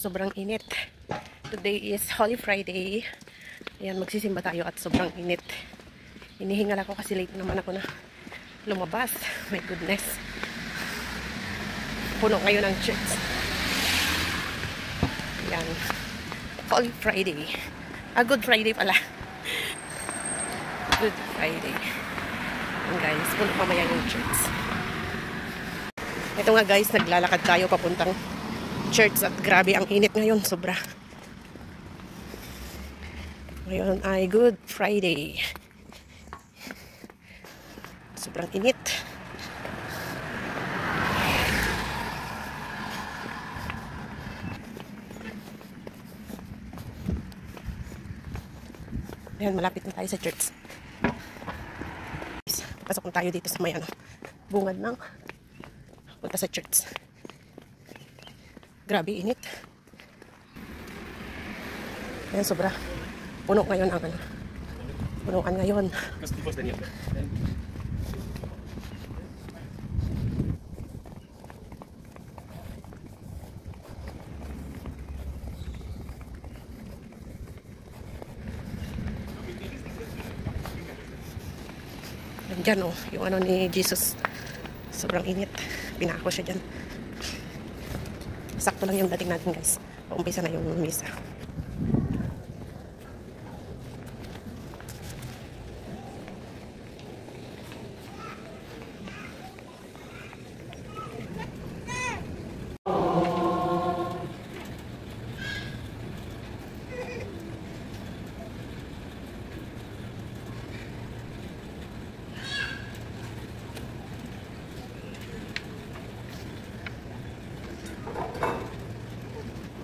Sobrang init. Today is Holy Friday. Ayan, magsisimba tayo at sobrang init. Hinihingal ako kasi late naman ako na lumabas. My goodness. Puno ngayon ang church. Ayan. Holy Friday. Good Friday pala. Good Friday. Ayan guys, puno mamaya yung church. Ito nga guys, naglalakad tayo papuntang church at grabe ang init ngayon, sobra. Ngayon ay Good Friday. Sobrang init. Ayan, malapit na tayo sa church. Pasok na tayo dito sa may bungad ng punta sa church. Grabe init. Ayan, sobra. Puno ngayon ang punuan ngayon. Diyan oh, yung ni Jesus. Sobrang init. Pinako siya dyan. Sakto lang yung dating natin guys. Paumpisa na yung misa.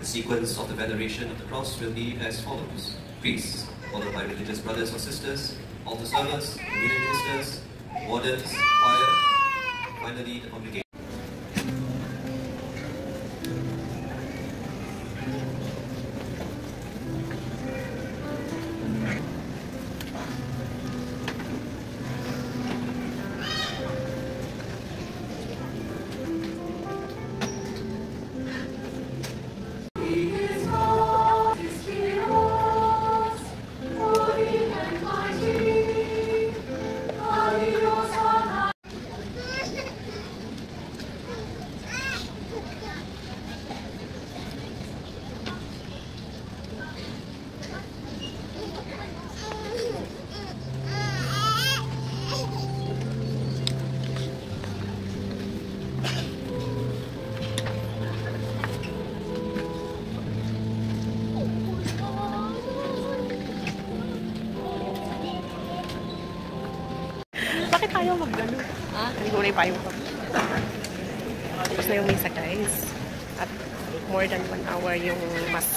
The sequence of the veneration of the cross will be as follows. Priests, followed by religious brothers or sisters, altar servers, community ministers, wardens, choir, finally the congregation. Bakit tayo mag-gano? Nagulay pa yung tapos na yung misa guys. At more than 1 hour yung mas